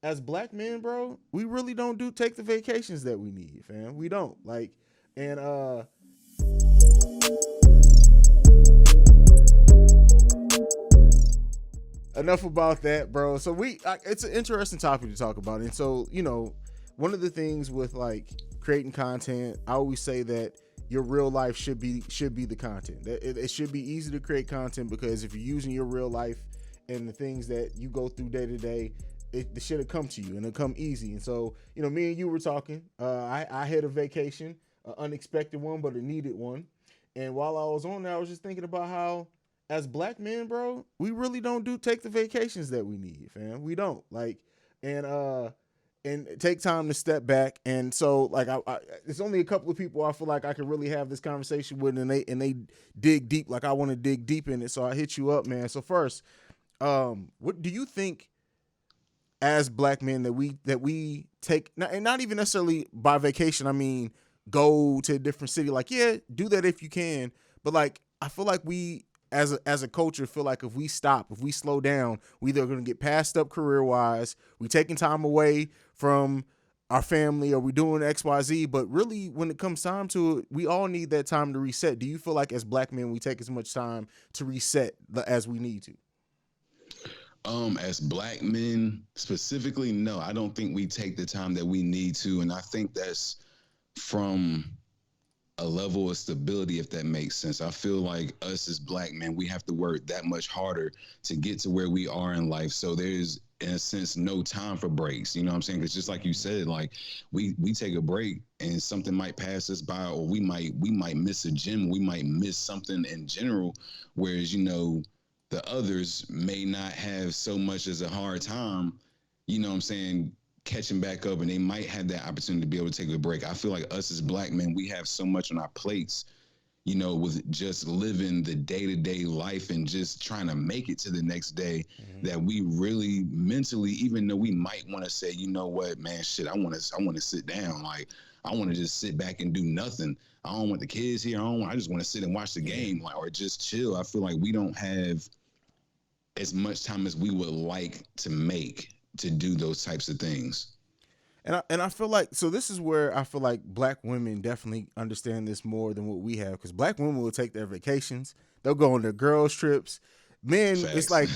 as black men, bro, we really don't do take the vacations that we need, fam. We don't like, and enough about that, bro. So it's an interesting topic to talk about, and so one of the things with like creating content, I always say that your real life should be the content. It should be easy to create content because if you're using your real life and the things that you go through day to day, the shit will come to you and it'll come easy. And so, me and you were talking. I had a vacation, an unexpected one, but a needed one. And while I was on there, I was just thinking about how, as black men, bro, we really don't do take the vacations that we need, fam. We don't like, and take time to step back. And so, like, it's only a couple of people I feel like I could really have this conversation with, and they dig deep, like I want to dig deep in it. So I hit you up, man. So first, what do you think as black men that we take, and not even necessarily by vacation? I mean, go to a different city. Like, yeah, do that if you can. But like, I feel like we as a culture feel like if we stop, if we slow down, we either going to get passed up career wise, we taking time away from our family, or we doing XYZ. But really, when it comes time to it, we all need that time to reset. Do you feel like as black men we take as much time to reset as we need to? As black men specifically, no, I don't think we take the time that we need to, and I think that's from a level of stability, if that makes sense. I feel like us as black men, we have to work that much harder to get to where we are in life. So there's, in a sense, no time for breaks. You know what I'm saying? Because just like you said, like we take a break and something might pass us by, or we might miss a gym, we might miss something in general. Whereas, the others may not have so much as a hard time, you know what I'm saying, catching back up, and they might have that opportunity to be able to take a break. I feel like us as black men, we have so much on our plates, with just living the day-to-day life and just trying to make it to the next day, that we really mentally, even though we might want to say, you know what, man, shit, I want to sit down. Like, I want to just sit back and do nothing. I don't want the kids here. I just want to sit and watch the game, like, or just chill. I feel like we don't have as much time as we would like to make to do those types of things. And I feel like, so this is where I feel like black women definitely understand this more than what we have, because black women will take their vacations, they'll go on their girls trips. Men, Facts. it's like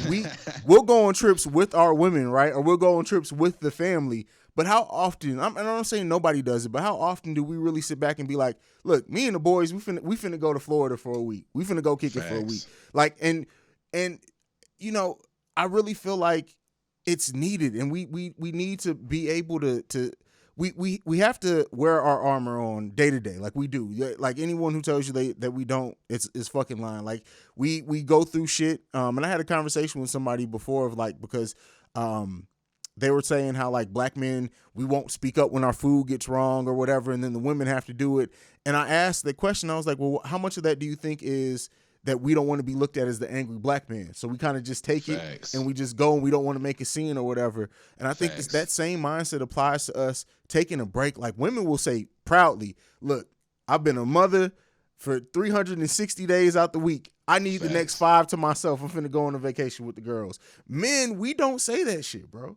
we'll go on trips with our women, right, or we'll go on trips with the family. But how often? And I'm not saying nobody does it, but how often do we really sit back and be like, look, me and the boys, we finna go to Florida for a week, we finna go kick it for a week, like, and I really feel like it's needed, and we need to be able to we have to wear our armor on day to day, like we do. Like, anyone who tells you that we don't, is fucking lying. Like, we go through shit. And I had a conversation with somebody before of like, because they were saying how like black men, we won't speak up when our food gets wrong or whatever, and then the women have to do it. And I asked the question, I was like, well, how much of that do you think is that we don't want to be looked at as the angry black man? So we kind of just take Facts. it and we just go, and we don't want to make a scene or whatever. And I think Facts. that same mindset applies to us taking a break. Like, women will say proudly, look, I've been a mother for 360 days out the week. I need the next 5 to myself. I'm finna go on a vacation with the girls. Men, we don't say that shit, bro.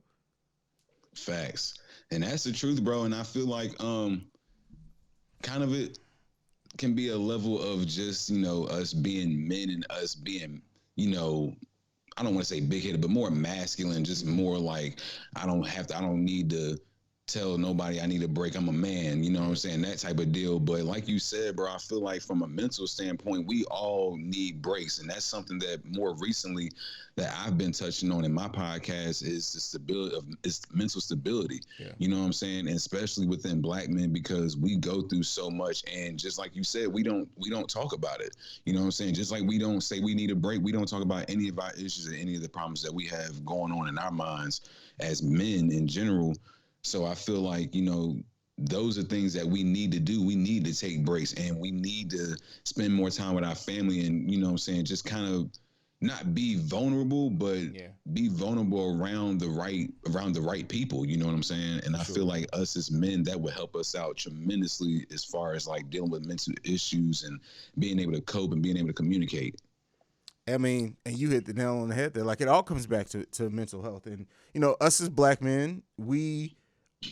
Facts. And that's the truth, bro. And I feel like kind of it can be a level of just, us being men and us being, I don't want to say big headed, but more masculine, just more like, I don't need to tell nobody I need a break. I'm a man, you know what I'm saying? That type of deal. But like you said, bro, I feel like from a mental standpoint, we all need breaks. And that's something that more recently that I've been touching on in my podcast is the stability of mental stability. Yeah. You know what I'm saying? And especially within black men, because we go through so much. And just like you said, we don't talk about it. You know what I'm saying? Just like we don't say we need a break, we don't talk about any of our issues or any of the problems that we have going on in our minds as men in general. So I feel like, those are things that we need to do. We need to take breaks, and we need to spend more time with our family, and, you know what I'm saying, just kind of not be vulnerable, but be vulnerable around the right people. You know what I'm saying? And I feel like us as men, that would help us out tremendously as far as like dealing with mental issues and being able to cope and being able to communicate. I mean, and you hit the nail on the head there. Like it all comes back to mental health, and us as black men,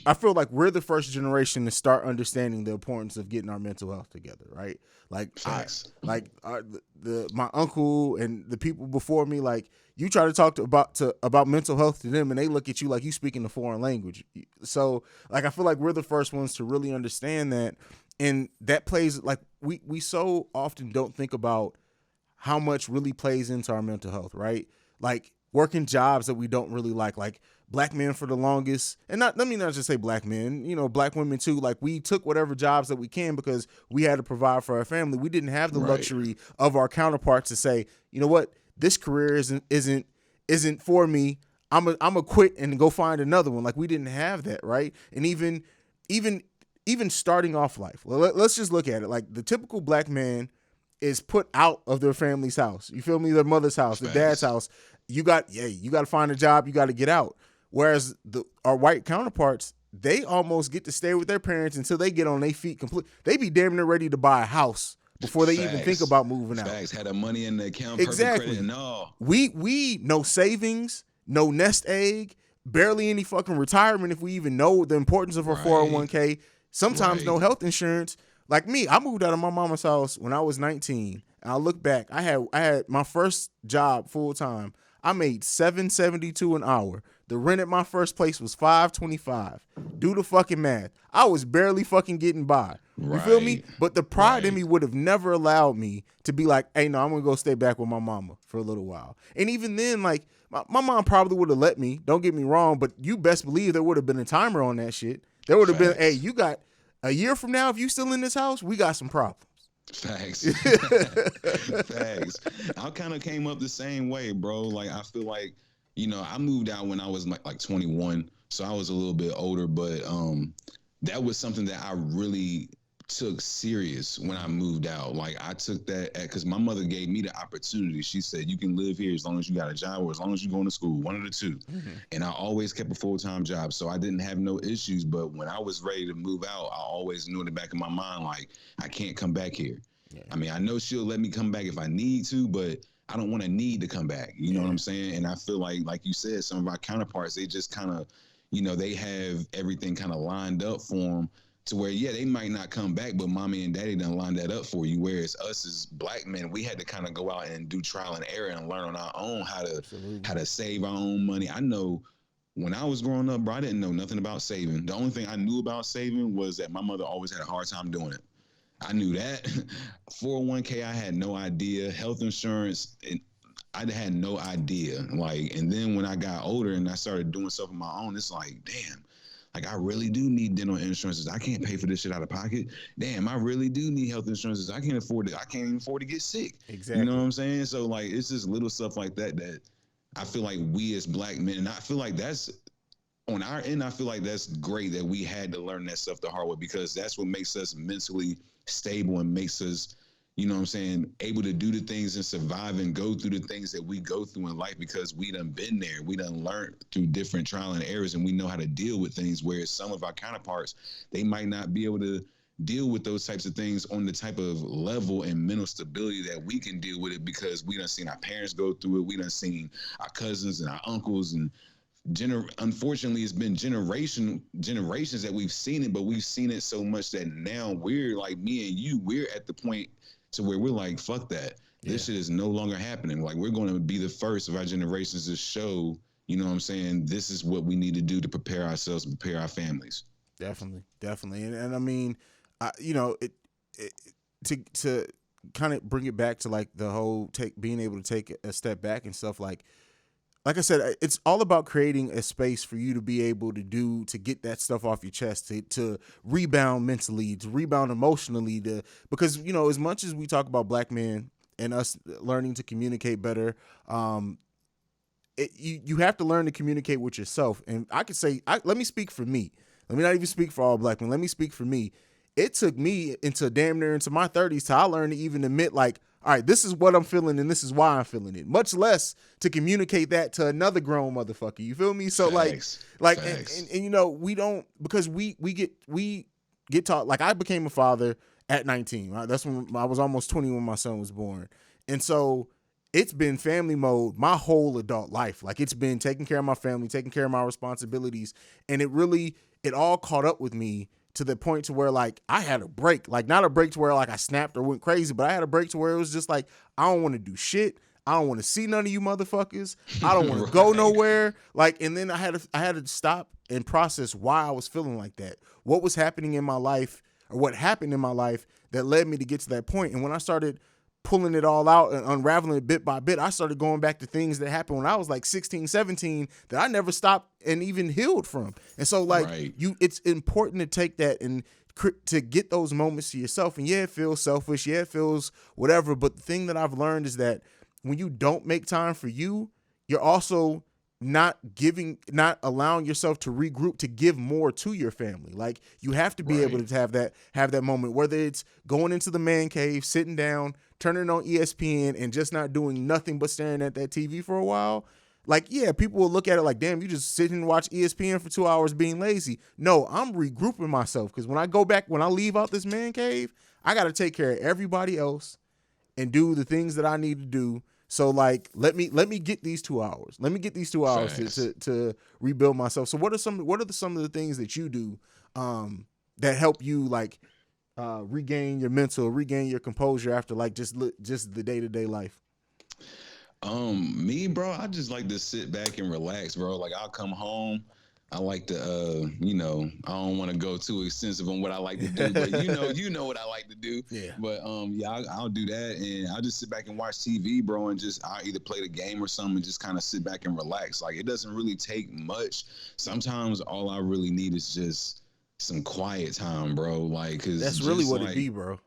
I feel like we're the first generation to start understanding the importance of getting our mental health together, right? Like Facts. my uncle and the people before me, like you try to talk about mental health to them, and they look at you like you speaking a foreign language. So like I feel like we're the first ones to really understand that, and that plays like we so often don't think about how much really plays into our mental health, right? Like working jobs that we don't really like black men for the longest, and not let me not just say black men, black women too. Like we took whatever jobs that we can because we had to provide for our family. We didn't have the Right. luxury of our counterparts to say, you know what, this career isn't for me. I'm a quit and go find another one. Like we didn't have that, right? And even starting off life, let's just look at it. Like the typical black man is put out of their family's house. You feel me? Their mother's house, their dad's house. You got to find a job. You got to get out. Whereas our white counterparts, they almost get to stay with their parents until they get on their feet complete. They be damn near ready to buy a house before they even think about moving out. Facts. Had the money in the account, Exactly. perfect credit and all. We no savings, no nest egg, barely any fucking retirement if we even know the importance of our 401k. Sometimes no health insurance. Like me, I moved out of my mama's house when I was 19. And I look back, I had my first job full time. I made $7.72 an hour. The rent at my first place was $5.25. Do the fucking math. I was barely fucking getting by. You feel me? But the pride in me would have never allowed me to be like, hey, no, I'm gonna go stay back with my mama for a little while. And even then, like my mom probably would have let me. Don't get me wrong, but you best believe there would have been a timer on that shit. There would have been, hey, you got a year from now, if you still in this house, we got some problems. Facts. Facts. I kind of came up the same way, bro. Like I feel like, I moved out when I was like 21, so I was a little bit older, but that was something that I really took serious when I moved out. Like I took that because my mother gave me the opportunity. She said, you can live here as long as you got a job or as long as you're going to school, one of the two. Mm-hmm. And I always kept a full-time job, so I didn't have no issues. But when I was ready to move out, I always knew in the back of my mind, like, I can't come back here. Yeah. I mean, I know she'll let me come back if I need to, but I don't want to need to come back. You know what I'm saying? And I feel like you said, some of our counterparts, they just kind of, they have everything kind of lined up for them to where, they might not come back, but mommy and daddy done lined that up for you. Whereas us as black men, we had to kind of go out and do trial and error and learn on our own how to save our own money. I know when I was growing up, bro, I didn't know nothing about saving. The only thing I knew about saving was that my mother always had a hard time doing it. I knew that. 401k, I had no idea. Health insurance, I had no idea. Like, and then when I got older and I started doing stuff on my own, it's like, damn, like I really do need dental insurances. I can't pay for this shit out of pocket. Damn, I really do need health insurances. I can't afford it. I can't even afford to get sick. Exactly. You know what I'm saying? So like, it's just little stuff like that I feel like we as black men, and I feel like that's on our end, I feel like that's great that we had to learn that stuff the hard way, because that's what makes us mentally stable and makes us, able to do the things and survive and go through the things that we go through in life, because we done been there. We done learned through different trial and errors, and we know how to deal with things, whereas some of our counterparts, they might not be able to deal with those types of things on the type of level and mental stability that we can deal with it, because we done seen our parents go through it. We done seen our cousins and our uncles, and unfortunately, it's been generations that we've seen it, but we've seen it so much that now we're like, me and you, we're at the point to where we're like, fuck that. This shit is no longer happening. Like, we're going to be the first of our generations to show, this is what we need to do to prepare ourselves, prepare our families. Definitely. And I mean, to kind of bring it back to like the whole being able to take a step back and stuff, like I said, it's all about creating a space for you to be able to get that stuff off your chest, to rebound mentally, to rebound emotionally, because, as much as we talk about black men and us learning to communicate better, you have to learn to communicate with yourself. And I could say, let me speak for me. Let me not even speak for all black men. Let me speak for me. It took me damn near into my 30s till I learned to even admit, like, all right, this is what I'm feeling and this is why I'm feeling it. Much less to communicate that to another grown motherfucker. You feel me? So Facts. And we don't, because we get taught. Like, I became a father at 19. Right? That's when I was almost 20 when my son was born. And so it's been family mode my whole adult life. Like it's been taking care of my family, taking care of my responsibilities. And it all caught up with me to the point to where like I had a break, like not a break to where like I snapped or went crazy, but I had a break to where it was just like, I don't want to do shit. I don't want to see none of you motherfuckers. I don't want Right. to go nowhere. Like, and then I had to stop and process why I was feeling like that. What was happening in my life, or what happened in my life that led me to get to that point. And when I started pulling it all out and unraveling it bit by bit, I started going back to things that happened when I was like 16, 17 that I never stopped and even healed from. And so like Right. it's important to take that and to get those moments to yourself. And yeah, it feels selfish. Yeah, it feels whatever. But the thing that I've learned is that when you don't make time for you, you're also not allowing yourself to regroup to give more to your family. Like you have to be able to have that moment, whether it's going into the man cave, sitting down, turning on ESPN and just not doing nothing but staring at that TV for a while. Like, yeah, people will look at it like, damn, you just sit and watch ESPN for 2 hours being lazy. No, I'm regrouping myself because when I leave out this man cave, I got to take care of everybody else and do the things that I need to do. So like, let me get these 2 hours. Let me get these 2 hours to rebuild myself. So what are some of the things that you do that help you like regain your mental, regain your composure after like just the day-to-day life? Me, bro, I just like to sit back and relax, bro. Like I'll come home. I like to, I don't want to go too extensive on what I like to do, but you know what I like to do. Yeah. But yeah, I'll do that, and I'll just sit back and watch TV, bro, and I'll either play the game or something, and just kind of sit back and relax. Like it doesn't really take much. Sometimes all I really need is just some quiet time, bro. Like, cause that's really what like, it be, bro.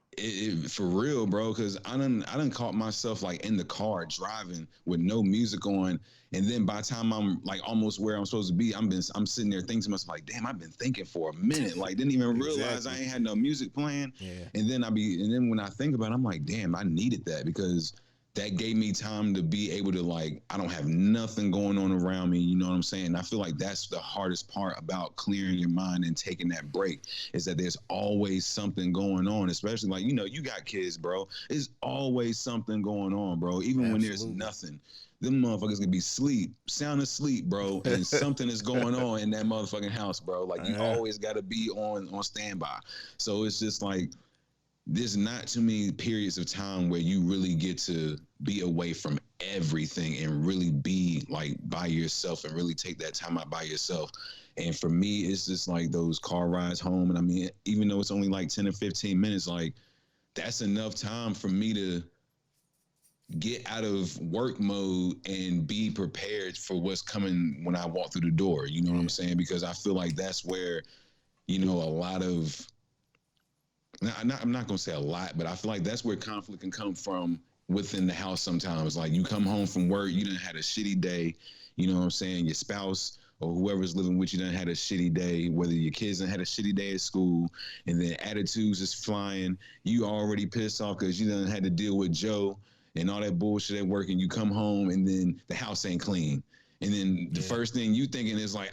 For real, bro, because I done caught myself like in the car driving with no music on, and then by the time I'm like almost where I'm supposed to be, I'm sitting there thinking to myself like, damn, I've been thinking for a minute, like didn't even realize I ain't had no music playing. Yeah. And then when I think about it, I'm like, damn, I needed that because that gave me time to be able to like, I don't have nothing going on around me. You know what I'm saying? And I feel like that's the hardest part about clearing your mind and taking that break is that there's always something going on, especially like, you got kids, bro. There's always something going on, bro. Even when there's nothing, them motherfuckers can be sound asleep, bro. And something is going on in that motherfucking house, bro. Like you always got to be on standby. So it's just like, there's not too many periods of time where you really get to be away from everything and really be like by yourself and really take that time out by yourself. And for me, it's just like those car rides home. And I mean, even though it's only like 10 or 15 minutes, like that's enough time for me to get out of work mode and be prepared for what's coming when I walk through the door. You know what I'm saying? Because I feel like that's where, a lot of, I'm not going to say a lot, but I feel like that's where conflict can come from within the house sometimes. Like you come home from work, you done had a shitty day, you know what I'm saying? Your spouse or whoever's living with you done had a shitty day, whether your kids done had a shitty day at school, and then attitudes is flying. You already pissed off because you done had to deal with Joe and all that bullshit at work, and you come home and then the house ain't clean. And then the first thing you thinking is like,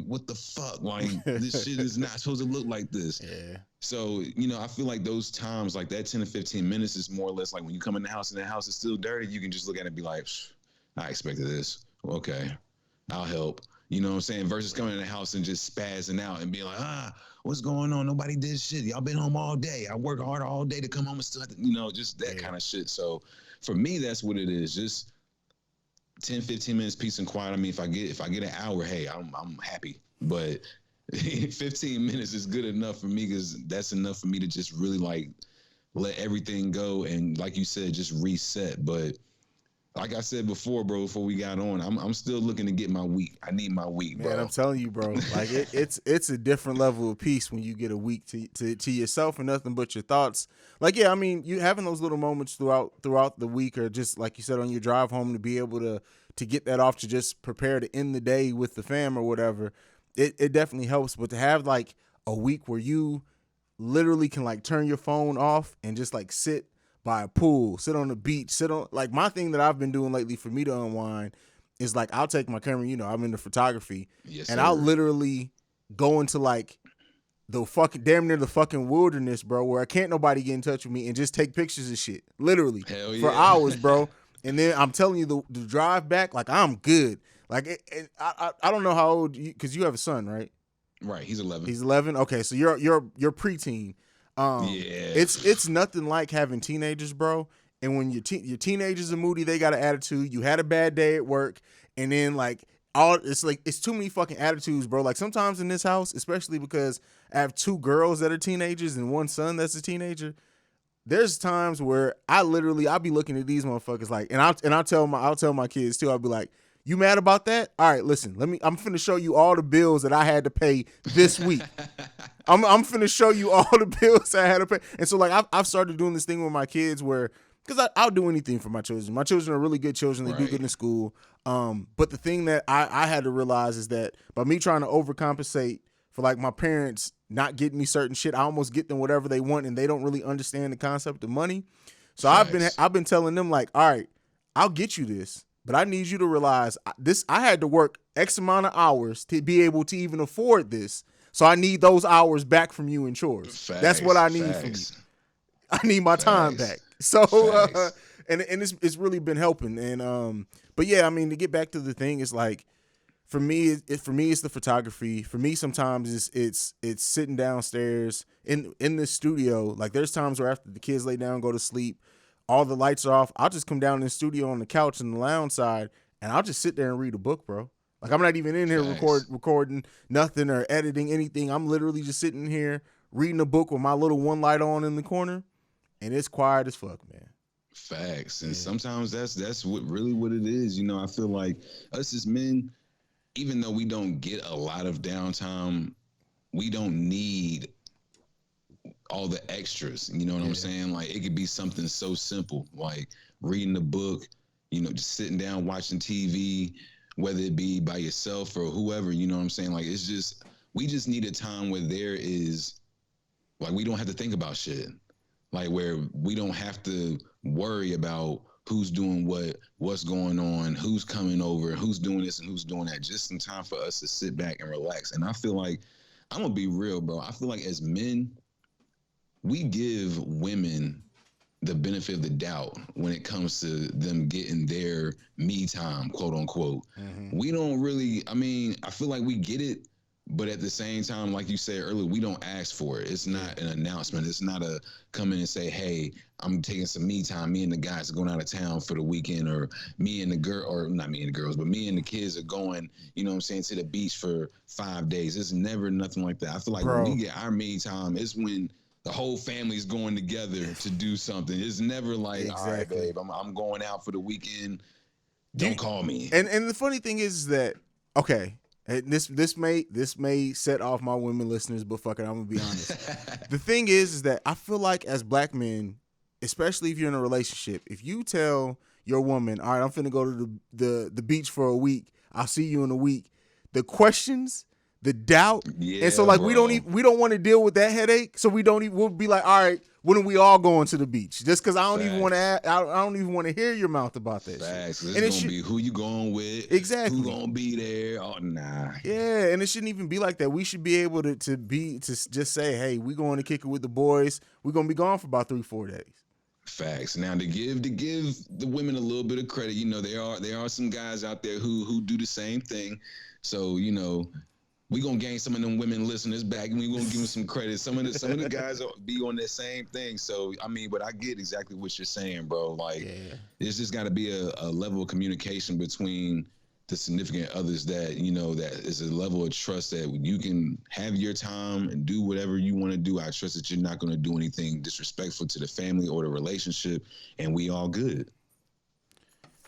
what the fuck? Like, this shit is not supposed to look like this. Yeah. So, I feel like those times, like that 10 to 15 minutes is more or less like when you come in the house and the house is still dirty, you can just look at it and be like, I expected this. Okay, I'll help. You know what I'm saying? Versus coming in the house and just spazzing out and being like, what's going on? Nobody did shit. Y'all been home all day. I work hard all day to come home and still have to, just that kind of shit. So for me, that's what it is. Just 10, 15 minutes peace and quiet. I mean, if I get an hour, hey, I'm happy. But 15 minutes is good enough for me because that's enough for me to just really like let everything go and like you said, just reset. But like I said before, bro, before we got on, I'm still looking to get my week. I need my week, bro. Man, I'm telling you, bro. Like it's a different level of peace when you get a week to yourself and nothing but your thoughts. Like, yeah, I mean, you having those little moments throughout the week, or just like you said on your drive home, to be able to get that off, to just prepare to end the day with the fam or whatever. It definitely helps. But to have like a week where you literally can like turn your phone off and just like sit by a pool, sit on the beach, like my thing that I've been doing lately for me to unwind is like I'll take my camera, I'm into photography, and I'll literally go into like the fucking damn near the fucking wilderness, bro, where I can't nobody get in touch with me and just take pictures of shit, literally for hours, bro. And then I'm telling you, the drive back, like I'm good. Like I don't know how old you, because you have a son, right? Right, he's 11. He's 11. Okay, so you're preteen. Yeah. It's nothing like having teenagers, bro. And when your teenagers are moody, they got an attitude. You had a bad day at work, and then like it's too many fucking attitudes, bro. Like sometimes in this house, especially because I have two girls that are teenagers and one son that's a teenager. There's times where I'll be looking at these motherfuckers like, and I'll tell my kids too. I'll be like, you mad about that? All right, listen, I'm finna show you all the bills that I had to pay this week. I'm finna show you all the bills I had to pay. And so like I've started doing this thing with my kids where, because I'll do anything for my children. My children are really good children. They do good in school. But the thing that I had to realize is that by me trying to overcompensate for like my parents not getting me certain shit, I almost get them whatever they want, and they don't really understand the concept of money. So I've been telling them like, all right, I'll get you this, but I need you to realize I had to work X amount of hours to be able to even afford this. So I need those hours back from you in chores. That's what I need from you. I need my time back. So and it's really been helping. And but yeah, I mean, to get back to the thing, it's like for me it's the photography. For me, sometimes it's sitting downstairs in this studio. Like there's times where after the kids lay down, go to sleep, all the lights are off, I'll just come down in the studio on the couch in the lounge side, and I'll just sit there and read a book, bro. Like I'm not even in here recording nothing or editing anything. I'm literally just sitting here reading a book with my little one light on in the corner, and it's quiet as fuck, man. Facts. And sometimes that's what it is. You know, I feel like us as men, even though we don't get a lot of downtime, we don't need all the extras. You know what I'm saying? Like it could be something so simple, like reading a book, you know, just sitting down watching TV, whether it be by yourself or whoever, you know what I'm saying? Like it's just, we just need a time where there is, like, we don't have to think about shit. Like where we don't have to worry about who's doing what's going on, who's coming over, who's doing this and who's doing that. Just some time for us to sit back and relax. And I feel like, I'm gonna be real, bro. I feel like as men, we give women the benefit of the doubt when it comes to them getting their me time, quote unquote. Mm-hmm. We don't really, I mean, I feel like we get it, but at the same time, like you said earlier, we don't ask for it. It's not an announcement. It's not a come in and say, hey, I'm taking some me time. Me and the guys are going out of town for the weekend, or me and the girl, or not me and the girls, but me and the kids are going, you know what I'm saying, to the beach for 5 days. It's never nothing like that. I feel like when we get our me time, it's when the whole family's going together to do something. It's never like, all right, babe, I'm going out for the weekend. Don't call me. And the funny thing is that, okay, this may set off my women listeners, but fuck it, I'm gonna be honest. The thing is that I feel like as black men, especially if you're in a relationship, if you tell your woman, all right, I'm finna go to the beach for a week, I'll see you in a week, the questions, the doubt, and so like bro. we don't want to deal with that headache, so we'll be like, all right, when are we all going to the beach? Just because I don't even want to, I don't even want to hear your mouth about that. Facts. Shit. It's gonna be who you going with, exactly. Who gonna be there? Oh nah. Yeah, and it shouldn't even be like that. We should be able to just say, hey, we going to kick it with the boys. We're gonna be gone for about 3-4 days. Facts. Now to give the women a little bit of credit, you know, there are some guys out there who do the same thing. So you know, we gonna gain some of them women listeners back, and we gonna give them some credit. Some of the guys be on that same thing. So I mean, but I get exactly what you're saying, bro. Like, there's just got to be a level of communication between the significant others that, you know, that is a level of trust that you can have your time and do whatever you want to do. I trust that you're not going to do anything disrespectful to the family or the relationship, and we all good.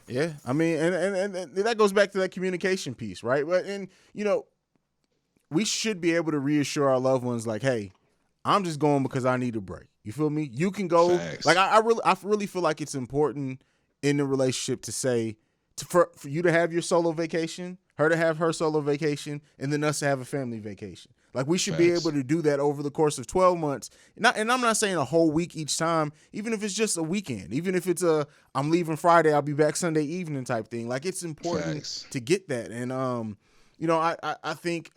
Yeah, I mean, and that goes back to that communication piece, right? And you know, we should be able to reassure our loved ones, like, hey, I'm just going because I need a break. You feel me? You can go. Facts. Like I really feel like it's important in the relationship to say, for you to have your solo vacation, her to have her solo vacation, and then us to have a family vacation. Like we should be able to do that over the course of 12 months. And I'm not saying a whole week each time, even if it's just a weekend, even if it's I'm leaving Friday, I'll be back Sunday evening type thing. Like it's important to get that. And you know, I think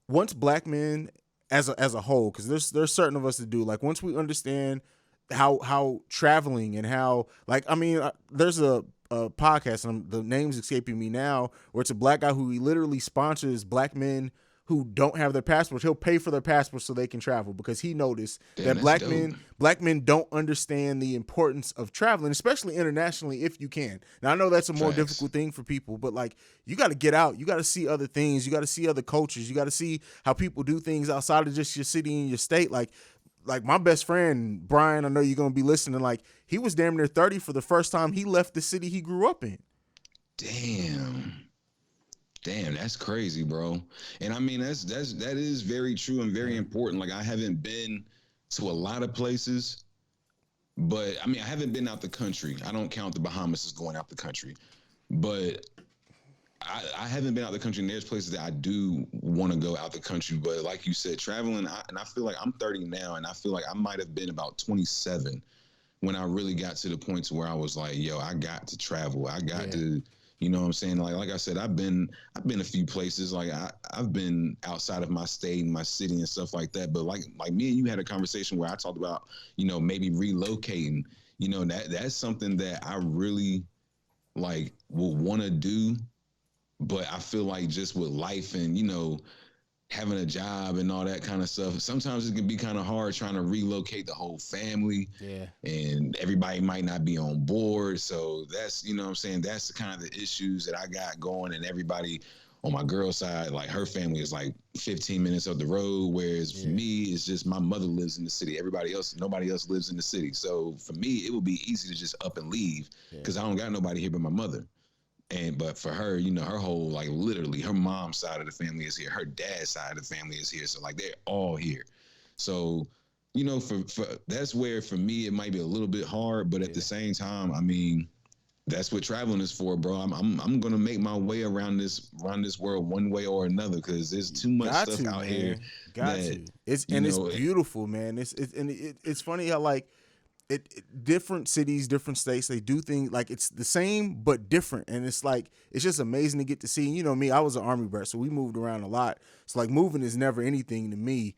once black men as a whole, because there's certain of us that do, like once we understand how traveling and how, like, I mean, there's a podcast, and the name's escaping me now, where it's a black guy who he literally sponsors black men who don't have their passports. He'll pay for their passports so they can travel, because he noticed that black men don't understand the importance of traveling, especially internationally, if you can. Now, I know that's a more difficult thing for people, but like, you got to get out. You got to see other things. You got to see other cultures. You got to see how people do things outside of just your city and your state. Like my best friend, Brian, I know you're going to be listening. Like, he was damn near 30 for the first time he left the city he grew up in. Damn, that's crazy, bro. And I mean, that is very true and very important. Like, I haven't been to a lot of places, but I mean, I haven't been out the country. I don't count the Bahamas as going out the country, but I haven't been out the country, and there's places that I do want to go out the country. But like you said, traveling, and I feel like I'm 30 now, and I feel like I might have been about 27 when I really got to the point to where I was like, yo, I got to travel. I got to, you know what I'm saying? Like I said, I've been a few places. Like, I've been outside of my state and my city and stuff like that. But like me and you had a conversation where I talked about, you know, maybe relocating. You know, that's something that I really like will want to do. But I feel like just with life and, you know, having a job and all that kind of stuff, sometimes it can be kind of hard trying to relocate the whole family. Yeah. And everybody might not be on board. So that's, you know what I'm saying, that's the kind of the issues that I got going. And everybody on my girl's side, like, her family is like 15 minutes up the road, whereas for me, it's just my mother lives in the city. Nobody else lives in the city. So for me, it would be easy to just up and leave, because I don't got nobody here but my mother. But for her, you know, her whole, like, literally her mom's side of the family is here. Her dad's side of the family is here. So like, they're all here. So, you know, for that's where for me it might be a little bit hard, but at the same time, I mean, that's what traveling is for, bro. I'm gonna make my way around this world one way or another, because there's too much stuff out here. It's beautiful, man. It's funny how, like, different cities, different states, they do things like it's the same but different, and it's like, it's just amazing to get to see. You know me, I was an Army brat, so we moved around a lot. So like, moving is never anything to me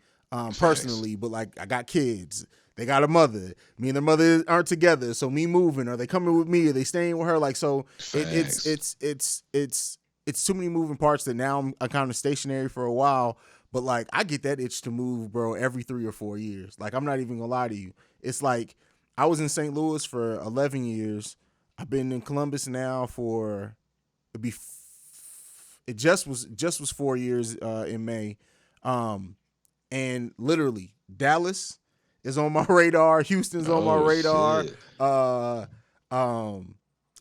personally, but like, I got kids, they got a mother, me and their mother aren't together, so me moving, are they coming with me, are they staying with her? Like, so it's too many moving parts that now I'm kind of stationary for a while. But like, I get that itch to move, bro, every 3 or 4 years. Like, I'm not even gonna lie to you. It's like, I was in St. Louis for 11 years. I've been in Columbus now for, it just was 4 years in May. And literally, Dallas is on my radar. Houston's on my radar.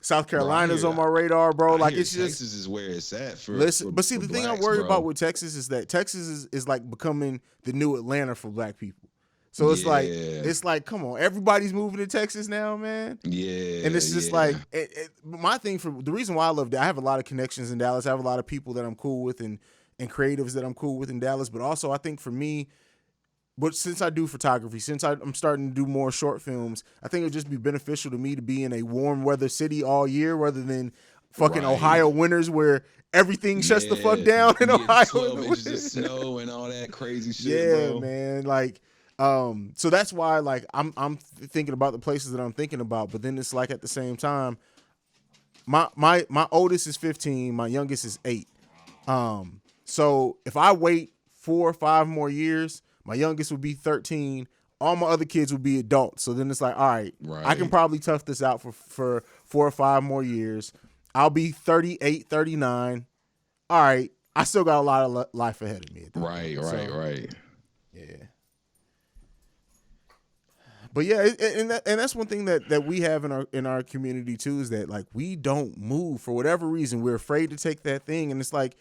South Carolina's on my radar, bro. Like, it's just, Texas is where it's at for. Listen, but see, the thing I worry about with Texas is that Texas is like becoming the new Atlanta for black people. So it's like, come on, everybody's moving to Texas now, man. Yeah. And it's just like, my thing, for the reason why I love that, I have a lot of connections in Dallas. I have a lot of people that I'm cool with and creatives that I'm cool with in Dallas. But also, I think for me, but since I do photography, since I'm starting to do more short films, I think it would just be beneficial to me to be in a warm weather city all year, rather than fucking Ohio winters where everything shuts the fuck down in Ohio. 12 inches of snow and all that crazy shit, bro. Man. Like, so that's why, like, I'm thinking about the places that I'm thinking about, but then it's like, at the same time, my oldest is 15, my youngest is 8. So if I wait 4 or 5 more years, my youngest would be 13. All my other kids would be adults. So then it's like, all right, I can probably tough this out for 4 or 5 more years. I'll be 38, 39. All right, I still got a lot of life ahead of me. Right. Yeah. But yeah, and that's one thing that we have in our community too, is that, like, we don't move for whatever reason. We're afraid to take that thing, and it's like,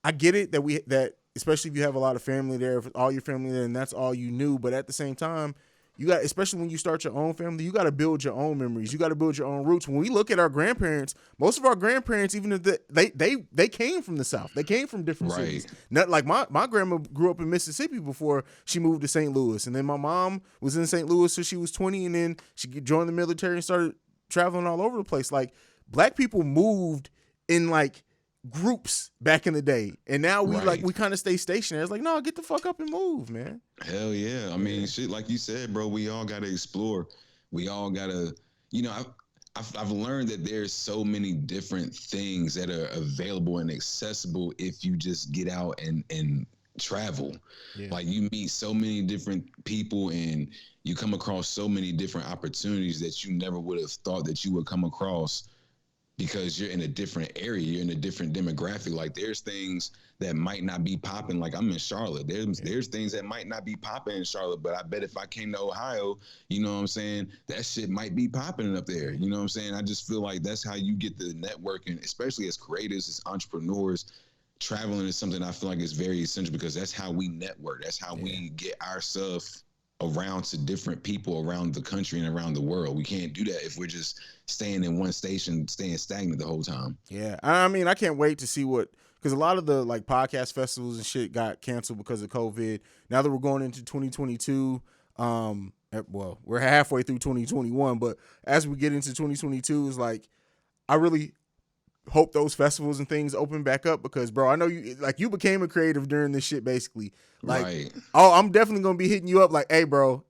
I get it that especially if you have a lot of family there, if all your family there, and that's all you knew. But at the same time, you got, especially when you start your own family, you got to build your own memories. You got to build your own roots. When we look at our grandparents, most of our grandparents, even if they came from the South, they came from different cities. Not like my grandma grew up in Mississippi before she moved to St. Louis, and then my mom was in St. Louis till she was 20, and then she joined the military and started traveling all over the place. Like, black people moved in, like, groups back in the day, and now we Right. we kind of stay stationary. It's like, no, get the fuck up and move, man. Hell yeah. I mean, shit, like you said, bro, we all got to explore. We all got to, you know, I've learned that there's so many different things that are available and accessible if you just get out and travel. Yeah. Like you meet so many different people and you come across so many different opportunities that you never would have thought that you would come across because you're in a different area, you're in a different demographic. Like there's things that might not be popping. Like I'm in Charlotte. There's things that might not be popping in Charlotte, but I bet if I came to Ohio, you know what I'm saying, that shit might be popping up there. You know what I'm saying? I just feel like that's how you get the networking, especially as creators, as entrepreneurs. Traveling is something I feel like is very essential because that's how we network. That's how we get ourselves around to different people around the country and around the world. We can't do that if we're just staying in one station, staying stagnant the whole time. Yeah, I mean, I can't wait to see because a lot of the like podcast festivals and shit got canceled because of COVID. Now that we're going into 2022, well, we're halfway through 2021, but as we get into 2022, is like, I really hope those festivals and things open back up because, bro, I know you became a creative during this shit, basically. Like, right. Oh, I'm definitely gonna be hitting you up. Like, hey, bro,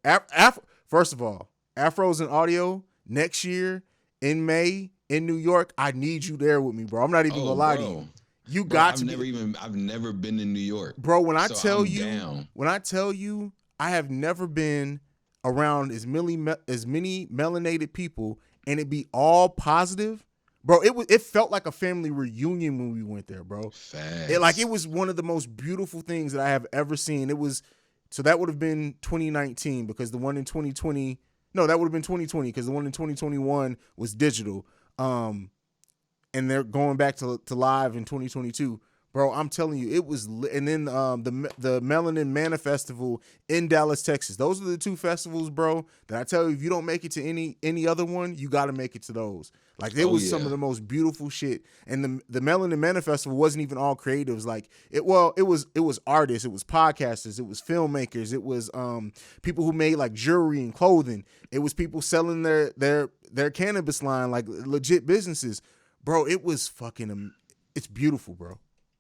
first of all, Afros and Audio next year in May in New York. I need you there with me, bro. I'm not even gonna lie to you. You got to. I've never been in New York, bro. When I so tell you, I have never been around as many melanated people, and it be all positive. Bro, it felt like a family reunion when we went there, bro. Facts. It was one of the most beautiful things that I have ever seen. So that would have been 2019 because the one in 2020, no, that would have been 2020 because the one in 2021 was digital. And they're going back to live in 2022. Bro, I'm telling you, it was and then the Melanin Mana Festival in Dallas, Texas. Those are the two festivals, bro, that I tell you, if you don't make it to any other one, you got to make it to those. Like, it was some of the most beautiful shit. And the Melanin Mana Festival wasn't even all creatives. Like, it was artists, it was podcasters, it was filmmakers, it was people who made like jewelry and clothing. It was people selling their cannabis line, like legit businesses. Bro, it was fucking it's beautiful, bro.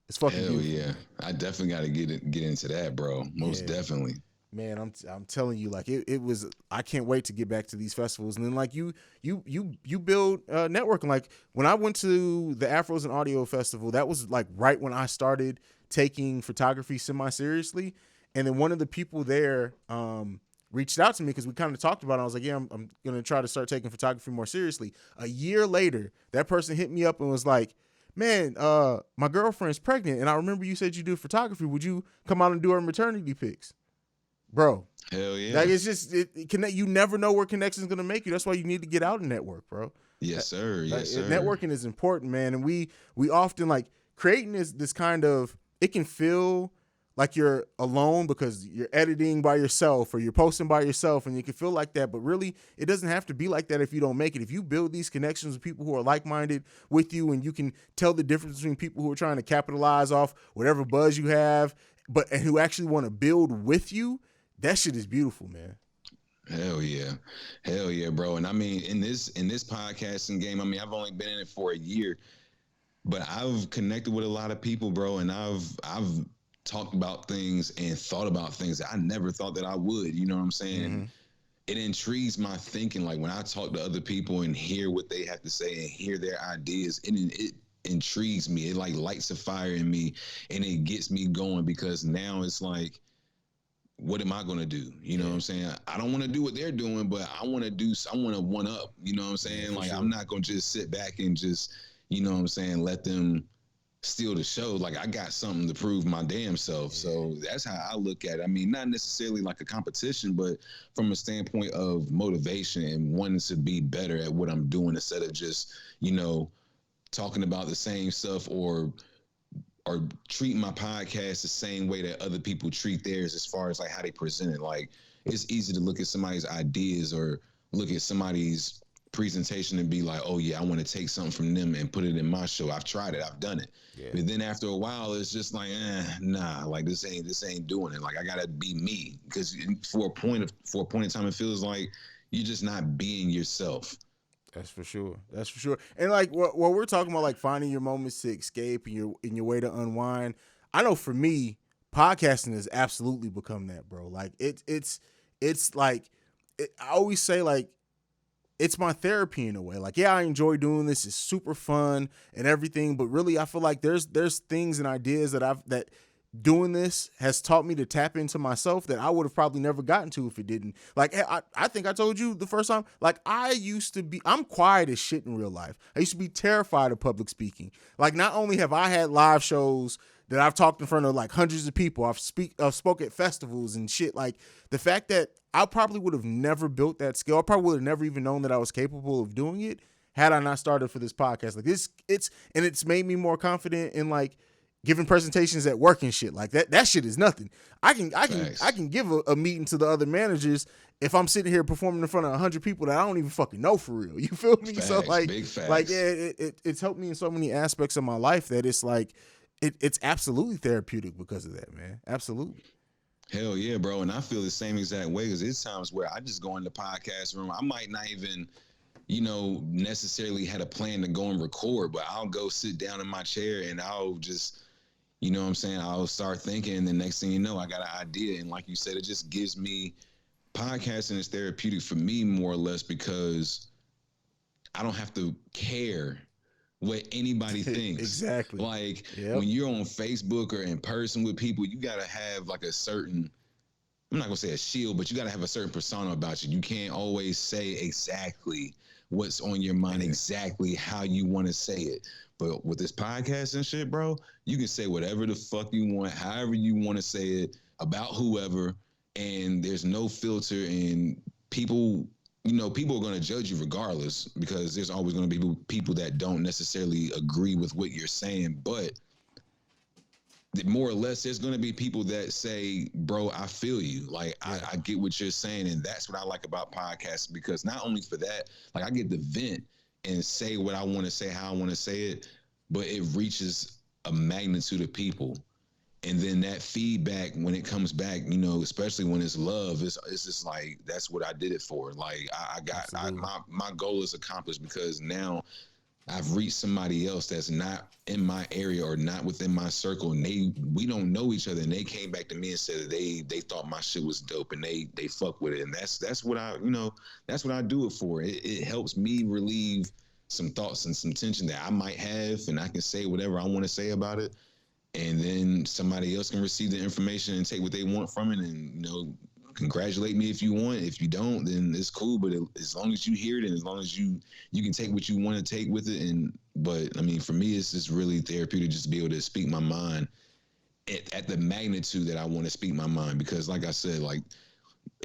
It's fucking Hell beautiful. Yeah. I definitely got to get into that, bro. Most definitely. Man, I'm telling you, like it was. I can't wait to get back to these festivals. And then like you build networking. Like when I went to the Afros and Audio Festival, that was like right when I started taking photography semi-seriously. And then one of the people there reached out to me because we kind of talked about it. I was like, yeah, I'm gonna try to start taking photography more seriously. A year later, that person hit me up and was like, man, my girlfriend's pregnant, and I remember you said you do photography. Would you come out and do her maternity pics? Bro. Hell yeah. Like, it's just, you never know where connection's going to make you. That's why you need to get out and network, bro. Yes, sir. Yes, sir. Networking is important, man. And we often, like, creating this kind of, it can feel like you're alone because you're editing by yourself or you're posting by yourself, and you can feel like that. But really, it doesn't have to be like that if you don't make it. If you build these connections with people who are like-minded with you, and you can tell the difference between people who are trying to capitalize off whatever buzz you have, and who actually want to build with you, that shit is beautiful, man. Hell yeah, bro. And I mean, in this podcasting game, I mean, I've only been in it for a year, but I've connected with a lot of people, bro, and I've talked about things and thought about things that I never thought that I would. You know what I'm saying? Mm-hmm. It intrigues my thinking. Like when I talk to other people and hear what they have to say and hear their ideas, it intrigues me. It like lights a fire in me, and it gets me going because now it's like, what am I going to do? You know what I'm saying? I don't want to do what they're doing, but I want to one up, you know what I'm saying? Like, sure. I'm not going to just sit back and just, you know what I'm saying, let them steal the show. Like, I got something to prove my damn self. So that's how I look at it. I mean, not necessarily like a competition, but from a standpoint of motivation and wanting to be better at what I'm doing instead of just, you know, talking about the same stuff or treating my podcast the same way that other people treat theirs as far as like how they present it. Like, it's easy to look at somebody's ideas or look at somebody's presentation and be like, oh yeah, I want to take something from them and put it in my show. I've tried it. I've done it. Yeah. But then after a while, it's just like, nah, like this ain't doing it. Like, I gotta be me. Because for a point in time, it feels like you're just not being yourself. That's for sure. That's for sure. And like what we're talking about, like finding your moments to escape and your way to unwind. I know for me, podcasting has absolutely become that, bro. Like it's like I always say, like it's my therapy in a way. Like, yeah, I enjoy doing this. It's super fun and everything, but really, I feel like there's things and ideas that doing this has taught me to tap into myself that I would have probably never gotten to if it didn't. Like, I think I told you the first time, like I'm quiet as shit in real life. I used to be terrified of public speaking. Like, not only have I had live shows that I've talked in front of like hundreds of people, I've spoke at festivals and shit. Like, the fact that I probably would have never built that skill, I probably would have never even known that I was capable of doing it had I not started for this podcast. Like, it's made me more confident in like giving presentations at work and shit. Like that shit is nothing. I can give a meeting to the other managers if I'm sitting here performing in front of 100 people that I don't even fucking know for real. You feel me? Facts, So like, big facts. like yeah, it's helped me in so many aspects of my life that it's like it's absolutely therapeutic because of that, man. Absolutely. Hell yeah, bro. And I feel the same exact way, because it's times where I just go in the podcast room. I might not even, necessarily had a plan to go and record, but I'll go sit down in my chair and I'll just, you know what I'm saying? I'll start thinking, and the next thing you know, I got an idea. And like you said, it just gives me, podcasting is therapeutic for me more or less, because I don't have to care what anybody thinks. Exactly. Like when you're on Facebook or in person with people, you got to have like a certain, I'm not going to say a shield, but you got to have a certain persona about you. You can't always say exactly what's on your mind, exactly how you want to say it. But with this podcast and shit, bro, you can say whatever the fuck you want, however you want to say it about whoever, and there's no filter, and people, people are going to judge you regardless, because there's always going to be people that don't necessarily agree with what you're saying. But more or less, there's going to be people that say, bro, I feel you. Like, I get what you're saying. And that's what I like about podcasts, because not only for that, like I get to vent and say what I want to say, how I want to say it, but it reaches a magnitude of people. And then that feedback, when it comes back, especially when it's love, it's just like, that's what I did it for. Like my goal is accomplished, because now I've reached somebody else that's not in my area or not within my circle, and we don't know each other, and they came back to me and said that they thought my shit was dope, and they fuck with it. And that's what that's what I do it for. It helps me relieve some thoughts and some tension that I might have, and I can say whatever I want to say about it. And then somebody else can receive the information and take what they want from it, and congratulate me if you want. If you don't, then it's cool. But as long as you hear it, and as long as you can take what you want to take with it, but I mean, for me, it's just really therapeutic just to be able to speak my mind at the magnitude that I want to speak my mind. Because like I said, like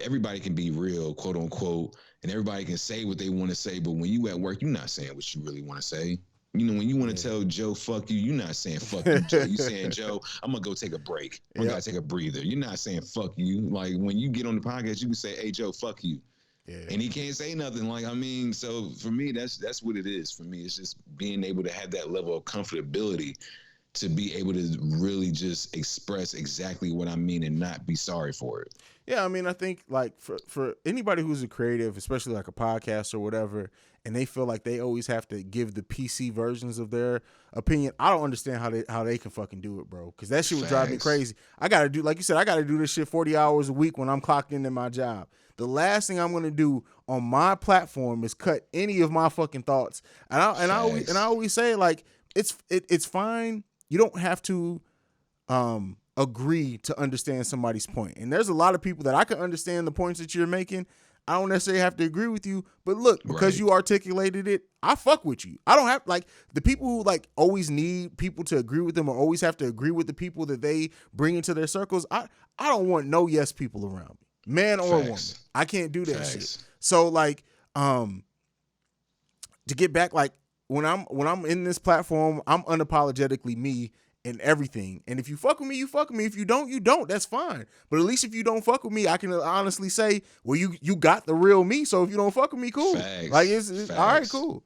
everybody can be real, quote unquote, and everybody can say what they want to say. But when you at work, you're not saying what you really want to say. When you want to tell Joe, fuck you, you're not saying fuck you, Joe. You saying, Joe, I'm going to go take a break. I got to take a breather. You're not saying fuck you. Like, when you get on the podcast, you can say, hey, Joe, fuck you. Yeah. And he can't say nothing. Like, I mean, so for me, that's what it is. For me, it's just being able to have that level of comfortability to be able to really just express exactly what I mean and not be sorry for it. Yeah, I mean, I think like for anybody who's a creative, especially like a podcast or whatever, and they feel like they always have to give the PC versions of their opinion, I don't understand how they can fucking do it, bro. Because that shit would drive me crazy. I gotta do, like you said, I gotta do this shit 40 hours a week when I'm clocked into my job. The last thing I'm gonna do on my platform is cut any of my fucking thoughts. And I always say, like, it's fine. You don't have to agree to understand somebody's point. And there's a lot of people that I can understand the points that you're making. I don't necessarily have to agree with you, but look, because you articulated it, I fuck with you. I don't have, like, the people who like always need people to agree with them or always have to agree with the people that they bring into their circles. I don't want no yes people around me, man or woman. I can't do that shit. So like, to get back, like when I'm in this platform, I'm unapologetically me and everything. And if you fuck with me, you fuck with me. If you don't, you don't. That's fine. But at least if you don't fuck with me, I can honestly say, well, you got the real me. So if you don't fuck with me, cool. Like it's all right, cool.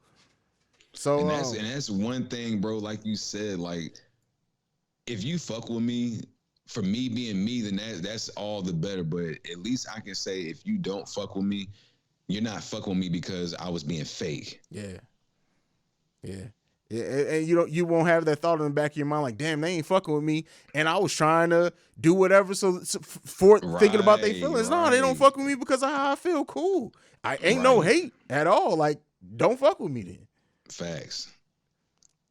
So and that's one thing, bro. Like you said, like if you fuck with me, for me being me, then that's all the better. But at least I can say, if you don't fuck with me, you're not fucking with me because I was being fake. Yeah. Yeah. Yeah, and you won't have that thought in the back of your mind like, damn, they ain't fucking with me, and I was trying to do whatever for thinking about their feelings. No, they don't fuck with me because of how I feel. Cool, I ain't no hate at all. Like, don't fuck with me then. Facts.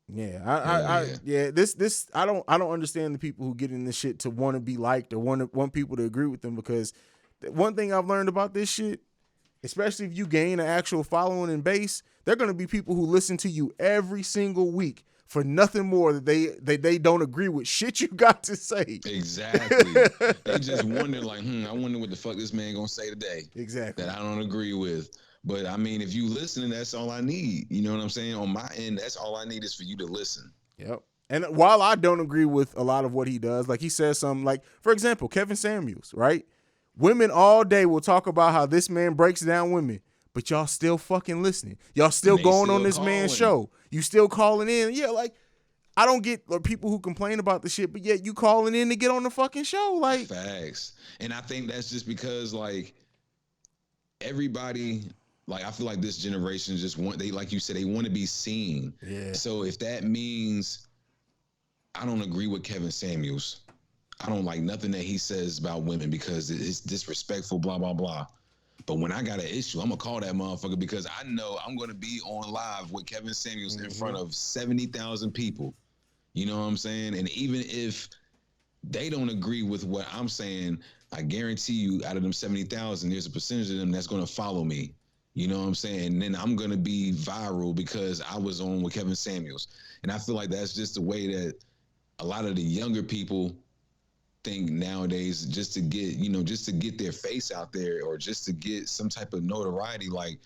Yeah, This I don't understand the people who get in this shit to want to be liked or want people to agree with them, because one thing I've learned about this shit, especially if you gain an actual following and base, they're going to be people who listen to you every single week for nothing more that they don't agree with shit you got to say. Exactly. They just wonder like, I wonder what the fuck this man gonna say today. Exactly. That I don't agree with. But I mean, if you listening, that's all I need. You know what I'm saying? On my end, that's all I need is for you to listen. Yep. And while I don't agree with a lot of what he does, like he says something like, for example, Kevin Samuels, right? Women all day will talk about how this man breaks down women, but y'all still fucking listening. Y'all still going on this man's show. You still calling in. Yeah, like, I don't get people who complain about the shit, but yet you calling in to get on the fucking show. Like, facts. And I think that's just because, like, everybody, like, I feel like this generation just like you said, they want to be seen. Yeah. So if that means I don't agree with Kevin Samuels, I don't like nothing that he says about women because it's disrespectful, blah, blah, blah. But when I got an issue, I'm going to call that motherfucker because I know I'm going to be on live with Kevin Samuels in front of 70,000 people. You know what I'm saying? And even if they don't agree with what I'm saying, I guarantee you out of them 70,000, there's a percentage of them that's going to follow me. You know what I'm saying? And then I'm going to be viral because I was on with Kevin Samuels. And I feel like that's just the way that a lot of the younger people think nowadays, just to get their face out there or just to get some type of notoriety. Like,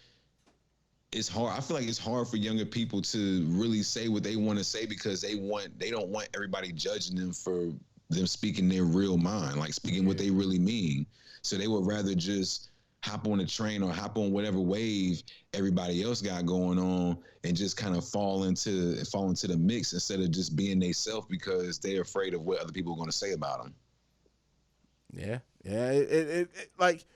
it's hard. I feel like it's hard for younger people to really say what they want to say because they don't want everybody judging them for them speaking their real mind, like speaking what they really mean. So they would rather just hop on a train or hop on whatever wave everybody else got going on and just kind of fall into the mix instead of just being they self because they're afraid of what other people are going to say about them. Yeah. It like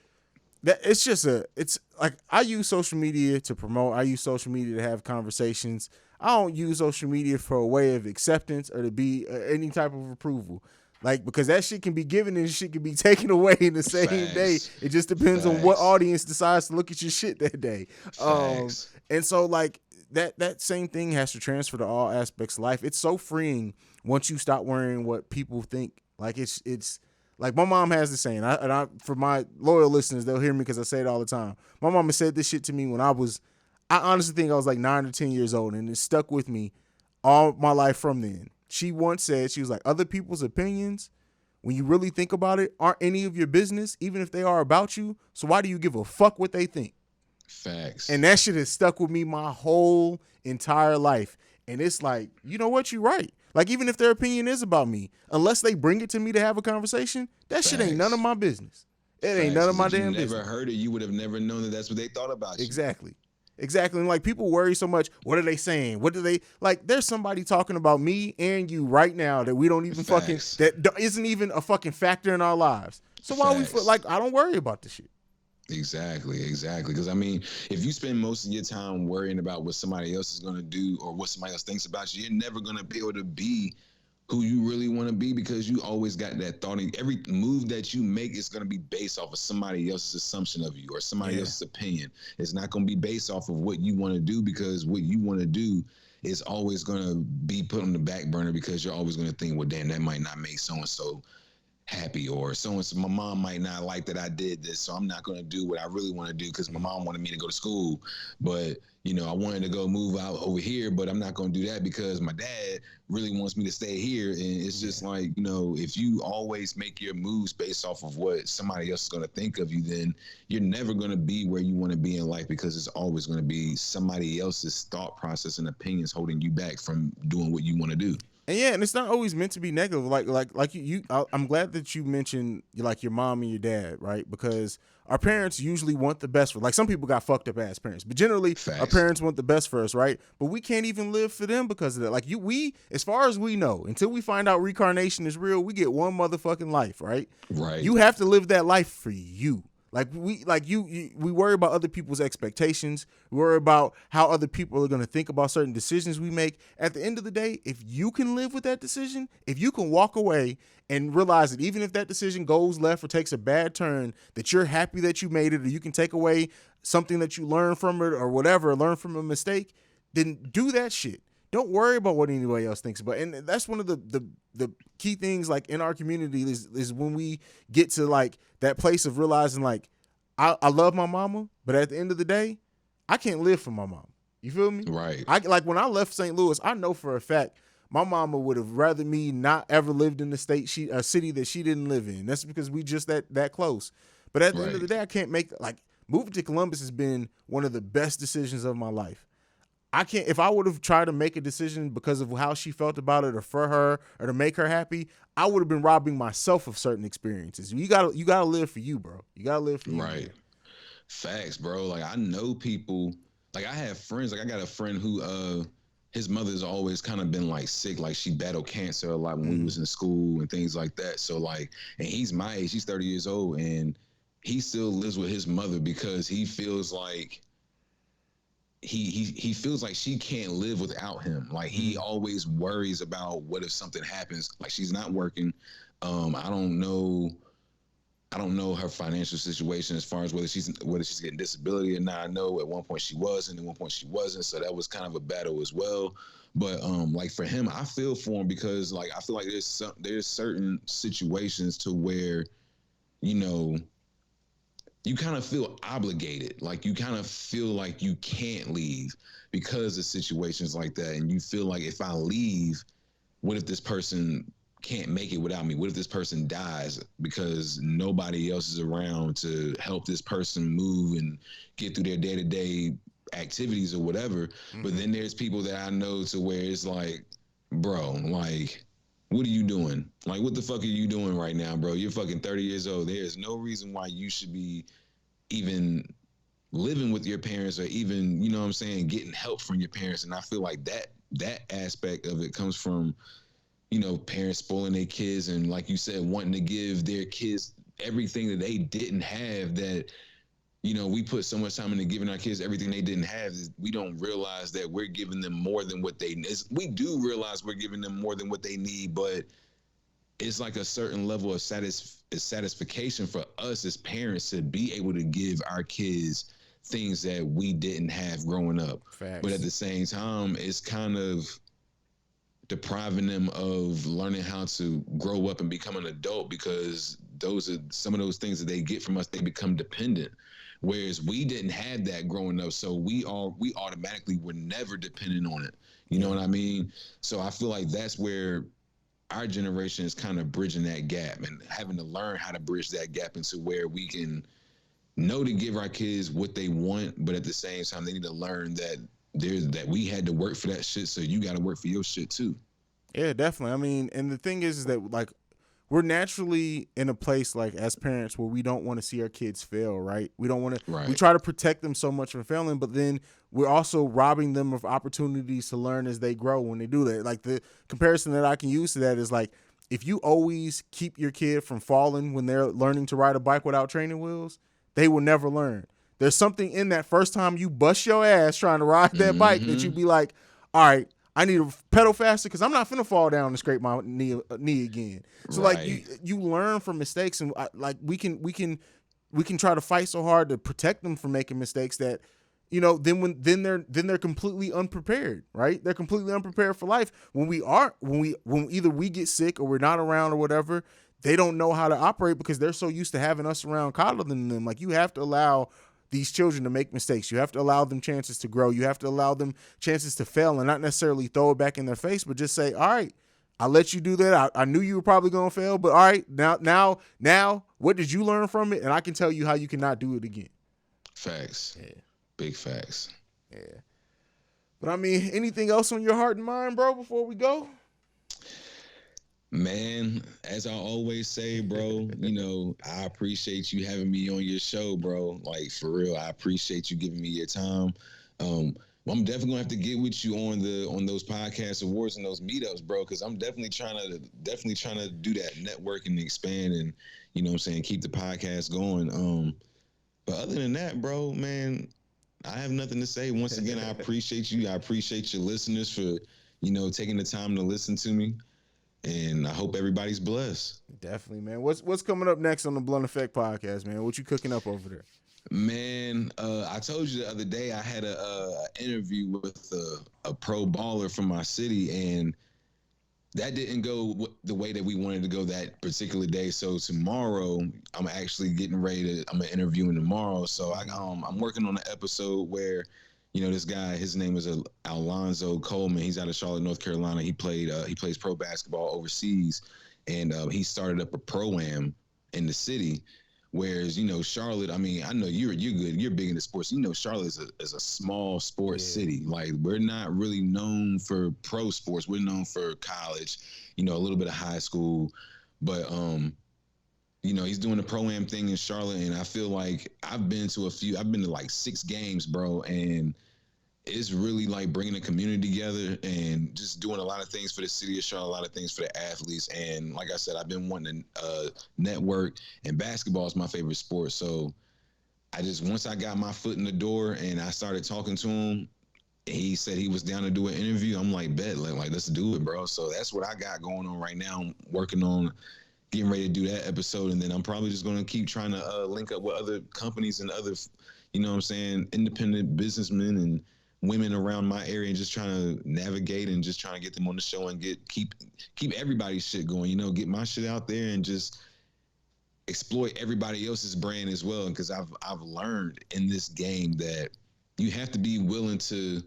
that. It's like I use social media to promote. I use social media to have conversations. I don't use social media for a way of acceptance or to be any type of approval. Like, because that shit can be given and shit can be taken away in the same day. It just depends on what audience decides to look at your shit that day. And so like that same thing has to transfer to all aspects of life. It's so freeing once you stop worrying what people think. Like it's like my mom has the saying, and for my loyal listeners, they'll hear me because I say it all the time. My mama said this shit to me when I honestly think I was like 9 or 10 years old, and it stuck with me all my life from then. She once said, she was like, other people's opinions, when you really think about it, aren't any of your business, even if they are about you. So why do you give a fuck what they think? Facts. And that shit has stuck with me my whole entire life. And it's like, you know what? You're right. Like, even if their opinion is about me, unless they bring it to me to have a conversation, that shit ain't none of my business. It ain't none of my damn business. If you never heard it, you would have never known that that's what they thought about you. Exactly. And like, people worry so much. What are they saying? What do they like? There's somebody talking about me and you right now that we don't even that isn't even a fucking factor in our lives. So why we like, I don't worry about this shit. Exactly. Because I mean, if you spend most of your time worrying about what somebody else is going to do or what somebody else thinks about you, you're never going to be able to be who you really want to be because you always got that thought. And every move that you make is going to be based off of somebody else's assumption of you or somebody else's opinion. It's not going to be based off of what you want to do because what you want to do is always going to be put on the back burner because you're always going to think, well, damn, that might not make so-and-so happy or so-and-so. My mom might not like that I did this, so I'm not going to do what I really want to do because my mom wanted me to go to school. But, you know, I wanted to go move out over here, but I'm not going to do that because my dad really wants me to stay here. And it's just like, you know, if you always make your moves based off of what somebody else is going to think of you, then you're never going to be where you want to be in life because it's always going to be somebody else's thought process and opinions holding you back from doing what you want to do. And yeah, and it's not always meant to be negative. Like you I'm glad that you mentioned like your mom and your dad, right? Because our parents usually want the best for. Like, some people got fucked up ass parents, but generally our parents want the best for us, right? But we can't even live for them because of that. Like, we, as far as we know, until we find out reincarnation is real, we get one motherfucking life, right? Right. You have to live that life for you. Like we worry about other people's expectations. We worry about how other people are going to think about certain decisions we make. At the end of the day, if you can live with that decision, if you can walk away and realize that even if that decision goes left or takes a bad turn, that you're happy that you made it, or you can take away something that you learn from it or whatever, learn from a mistake, then do that shit. Don't worry about what anybody else thinks about. And that's one of the key things, like, in our community is when we get to, like, that place of realizing, like, I love my mama, but at the end of the day, I can't live for my mama. You feel me? Right. Like, when I left St. Louis, I know for a fact my mama would have rather me not ever lived in the city that she didn't live in. That's because we just that close. But at the end of the day, I can't make, like, moving to Columbus has been one of the best decisions of my life. I can't, if I would have tried to make a decision because of how she felt about it or for her or to make her happy, I would have been robbing myself of certain experiences. You gotta live for you, bro. You gotta live for you. Right. Man. Facts, bro. Like, I know people, like, I have friends, like, I got a friend who, his mother's always kind of been, like, sick. Like, she battled cancer a lot when we was in school and things like that. So, like, and he's my age, he's 30 years old, and he still lives with his mother because he feels like he feels like she can't live without him. Like, he always worries about what if something happens. Like, she's not working. I don't know her financial situation as far as whether she's getting disability or not. I know at one point she was, and at one point she wasn't. So that was kind of a battle as well. But like, for him, I feel for him because, like, I feel like there's certain situations to where, you know, you kind of feel obligated. Like, you kind of feel like you can't leave because of situations like that. And you feel like, if I leave, what if this person can't make it without me? What if this person dies because nobody else is around to help this person move and get through their day-to-day activities or whatever? Mm-hmm. But then there's people that I know to where it's like, bro, like, what are you doing? Like, what the fuck are you doing right now, bro? You're fucking 30 years old. There's no reason why you should be even living with your parents or even, you know what I'm saying, getting help from your parents. And I feel like that aspect of it comes from, you know, parents spoiling their kids and, like you said, wanting to give their kids everything that they didn't have. That, you know, we put so much time into giving our kids everything they didn't have. We don't realize that we're giving them more than what they need. We do realize we're giving them more than what they need, but it's like a certain level of satisfaction for us as parents to be able to give our kids things that we didn't have growing up. Facts. But at the same time, it's kind of depriving them of learning how to grow up and become an adult, because those are some of those things that they get from us. They become dependent. Whereas we didn't have that growing up, so we automatically were never dependent on it. You know what I mean? So I feel like that's where our generation is kind of bridging that gap and having to learn how to bridge that gap into where we can know to give our kids what they want, but at the same time, they need to learn that we had to work for that shit, so you got to work for your shit too. Yeah, definitely. I mean, and the thing is that, like, we're naturally in a place, like, as parents, where we don't want to see our kids fail, right? We don't want to, we try to protect them so much from failing, but then we're also robbing them of opportunities to learn as they grow when they do that. Like, the comparison that I can use to that is, like, if you always keep your kid from falling when they're learning to ride a bike without training wheels, they will never learn. There's something in that first time you bust your ass trying to ride that bike that you be like, all right, I need to pedal faster because I'm not finna fall down and scrape my knee again. So like you learn from mistakes, and like we can try to fight so hard to protect them from making mistakes that, you know, then they're completely unprepared, right? They're completely unprepared for life. When either we get sick or we're not around or whatever, they don't know how to operate because they're so used to having us around coddling them. Like, you have to allow these children to make mistakes. You have to allow them chances to grow. You have to allow them chances to fail, and not necessarily throw it back in their face, but just say, all right, I'll let you do that. I knew you were probably going to fail, but all right, now, what did you learn from it? And I can tell you how you cannot do it again. Facts. Yeah. Big facts. Yeah. But I mean, anything else on your heart and mind, bro, before we go? Man, as I always say, bro, you know, I appreciate you having me on your show, bro. Like, for real, I appreciate you giving me your time. Well, I'm definitely gonna have to get with you on those podcast awards and those meetups, bro, because I'm definitely trying to do that, network and expand, and, you know what I'm saying, keep the podcast going. But other than that, bro, man, I have nothing to say. Once again, I appreciate you. I appreciate your listeners for, taking the time to listen to me. And I hope everybody's blessed. Definitely, man. What's coming up next on the Blunt Effect podcast, man? What you cooking up over there? Man, I told you the other day I had a interview with a pro baller from my city, and that didn't go the way that we wanted to go that particular day. So tomorrow, I'm actually getting ready to. I'm interviewing tomorrow. So I'm working on an episode where, this guy, his name is Alonzo Coleman. He's out of Charlotte, North Carolina. He plays pro basketball overseas, and he started up a pro-am in the city. Whereas, Charlotte, I mean, I know you're good. You're big into sports. Charlotte is a small sports city. Like, we're not really known for pro sports. We're known for college, a little bit of high school. But, he's doing the pro-am thing in Charlotte. And I feel like I've been to like 6 games, bro. And it's really like bringing the community together and just doing a lot of things for the city of Charlotte, a lot of things for the athletes. And like I said, I've been wanting to network, and basketball is my favorite sport. So once I got my foot in the door and I started talking to him, he said he was down to do an interview. I'm like, bet, like let's do it, bro. So that's what I got going on right now. I'm working on getting ready to do that episode. And then I'm probably just going to keep trying to link up with other companies and other, independent businessmen and women around my area, and just trying to navigate and just trying to get them on the show and keep everybody's shit going, get my shit out there and just exploit everybody else's brand as well. Because I've learned in this game that you have to be willing to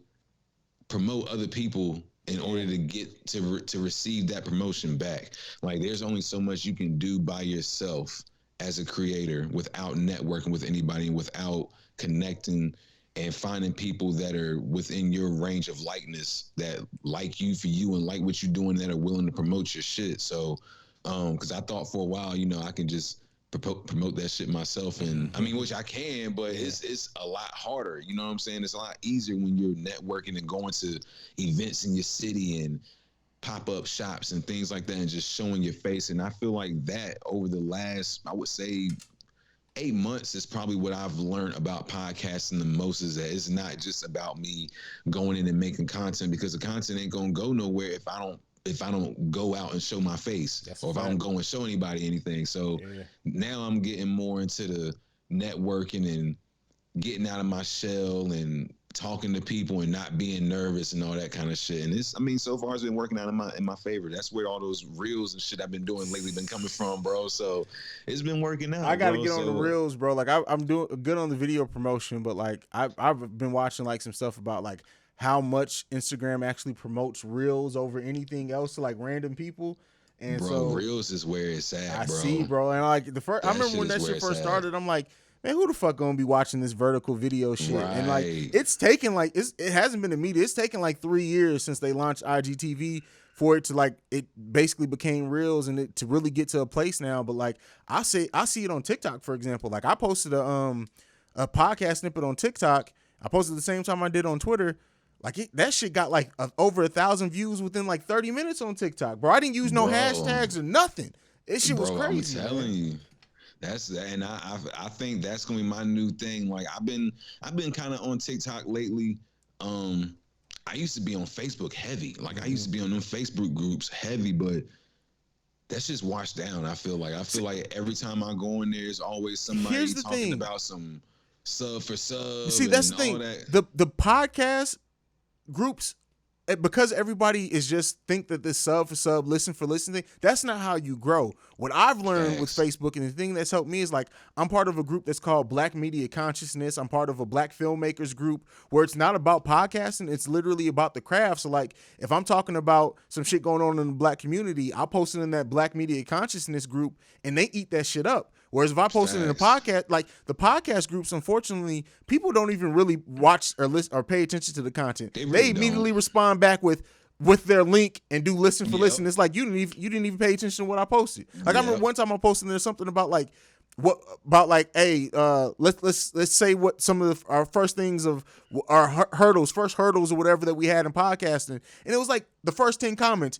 promote other people in order to get to receive that promotion back. Like, there's only so much you can do by yourself as a creator without networking with anybody and without connecting and finding people that are within your range of likeness, that like you for you and like what you're doing, that are willing to promote your shit. So, because I thought for a while, I can just promote that shit myself, and I mean, which I can, but it's a lot harder. You know what I'm saying? It's a lot easier when you're networking and going to events in your city and pop-up shops and things like that, and just showing your face. And I feel like that over the last, I would say, 8 months is probably what I've learned about podcasting the most, is that it's not just about me going in and making content, because the content ain't gonna go nowhere if I don't go out and show my face, or if I don't go and show anybody anything. So now I'm getting more into the networking and getting out of my shell and talking to people and not being nervous and all that kind of shit. And so far it's been working out in my favor. That's where all those reels and shit I've been doing lately been coming from, bro. So it's been working out. I gotta get on the reels, bro. Like I'm doing good on the video promotion, but like I've been watching like some stuff about like how much Instagram actually promotes reels over anything else to like random people. And bro, so reels is where it's at, bro. I see, bro. And like I remember when that shit first started, I'm like, man, who the fuck gonna be watching this vertical video shit? Right. And like, it's taken like, it hasn't been immediate. It's taken like 3 years since they launched IGTV for it to like, it basically became reels and it to really get to a place now. But like, I see it on TikTok, for example. Like, I posted a podcast snippet on TikTok. I posted the same time I did on Twitter. Like, that shit got like over 1,000 views within like 30 minutes on TikTok, bro. I didn't use no hashtags or nothing. This shit was crazy. I'm telling you. And I think that's gonna be my new thing. Like, I've been kind of on TikTok lately. I used to be on Facebook heavy. Like, I used to be on them Facebook groups heavy, but that's just washed down. I feel like every time I go in there, there's always somebody talking about some sub for sub. See, that's the thing. The podcast groups, because everybody is just think that this sub for sub, listen for listen thing, that's not how you grow. What I've learned with Facebook, and the thing that's helped me, is like, I'm part of a group that's called Black Media Consciousness. I'm part of a Black filmmakers group where it's not about podcasting, it's literally about the craft. So like, if I'm talking about some shit going on in the Black community, I'll post it in that Black Media Consciousness group and they eat that shit up. Whereas if I post it in a podcast, like the podcast groups, unfortunately, people don't even really watch or listen or pay attention to the content. They immediately respond back with their link and do listen for listen. It's like you didn't even pay attention to what I posted. Like, I remember one time I posted there's something about like hey, let's say what some of our first things of our first hurdles or whatever that we had in podcasting, and it was like the first 10 comments.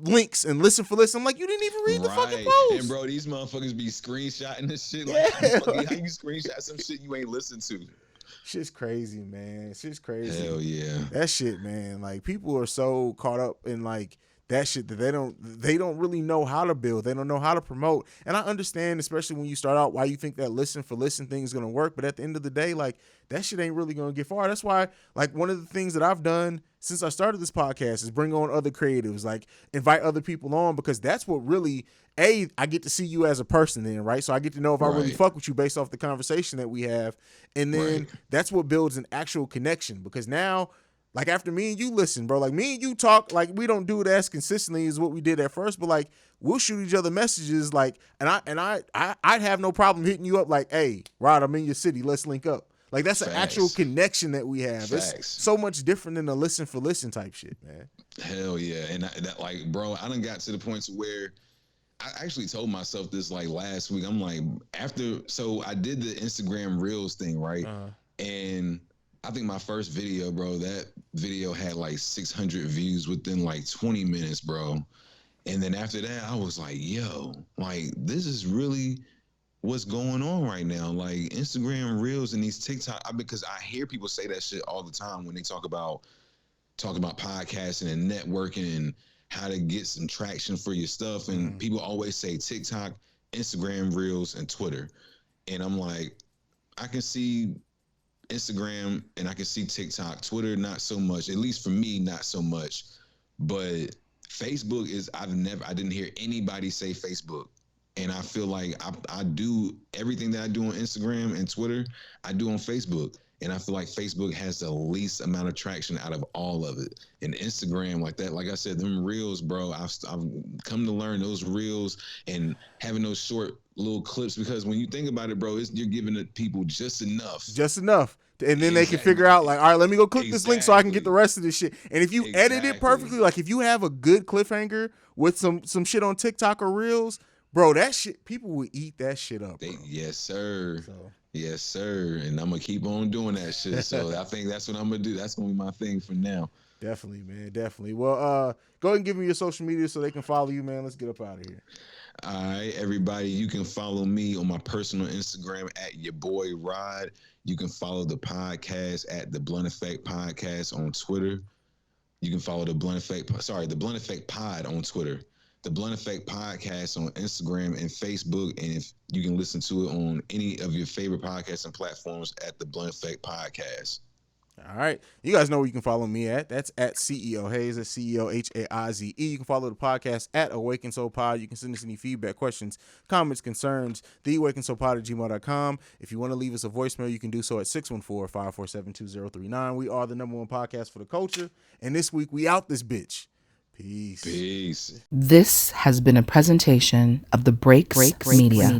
links and listen for listen. I'm like, you didn't even read the fucking post. And bro, these motherfuckers be screenshotting this shit. Yeah, Like, how you screenshot some shit you ain't listened to? Shit's crazy, man. Shit's crazy. Hell yeah. That shit, man. Like, people are so caught up in like that shit that they don't really know how to build. They don't know how to promote. And I understand, especially when you start out, why you think that listen for listen thing is gonna work. But at the end of the day, like, that shit ain't really gonna get far. That's why, like, one of the things that I've done since I started this podcast is bring on other creatives, like invite other people on, because that's what really, I get to see you as a person then, right? So I get to know if I really fuck with you based off the conversation that we have. And then that's what builds an actual connection, because now, like, after me and you listen, bro, like, me and you talk, like, we don't do it as consistently as what we did at first, but like, we'll shoot each other messages, like, and I'd have no problem hitting you up like, hey, Rod, I'm in your city, let's link up. Like, that's an actual connection that we have. It's so much different than a listen for listen type shit, man. Hell yeah. And that, like, bro, I done got to the point to where I actually told myself this, like, last week. I'm like, so I did the Instagram Reels thing, right? And I think my first video, bro, that video had like 600 views within like 20 minutes, bro. And then after that, I was like, yo, like, this is really what's going on right now. Like, Instagram Reels and these TikTok, because I hear people say that shit all the time when they talk about podcasting and networking and how to get some traction for your stuff. And people always say TikTok, Instagram Reels, and Twitter. And I'm like, I can see Instagram and I can see TikTok. Twitter, not so much. At least for me, not so much. But Facebook is, I didn't hear anybody say Facebook. And I feel like I do everything that I do on Instagram and Twitter, I do on Facebook. And I feel like Facebook has the least amount of traction out of all of it. And Instagram, like that, like I said, them Reels, bro, I've come to learn those Reels and having those short little clips, because when you think about it, bro, you're giving the people just enough. And then they can figure out, like, all right, let me go click this link so I can get the rest of this shit. And if you edit it perfectly, like, if you have a good cliffhanger with some shit on TikTok or Reels, bro, that shit, people will eat that shit up. Yes, sir. Yes, sir. And I'm going to keep on doing that shit. So I think that's what I'm going to do. That's going to be my thing for now. Definitely, man. Definitely. Well, go ahead and give me your social media so they can follow you, man. Let's get up out of here. All right, everybody. You can follow me on my personal Instagram at your boy Rod. You can follow the podcast at the Blunt Effect Podcast on Twitter. You can follow the Blunt Effect Pod on Twitter. The Blunt Effect Podcast on Instagram and Facebook, and if you can listen to it on any of your favorite podcasting platforms at the Blunt Effect Podcast. All right. You guys know where you can follow me at. That's at CEO Haize, that's CEOHAIZE. You can follow the podcast at Awaken Soul Pod. You can send us any feedback, questions, comments, concerns, theawakensouLpod@gmail.com. If you want to leave us a voicemail, you can do so at 614-547-2039. We are the #1 podcast for the culture. And this week, we out this bitch. Peace. This has been a presentation of the Breaks Media.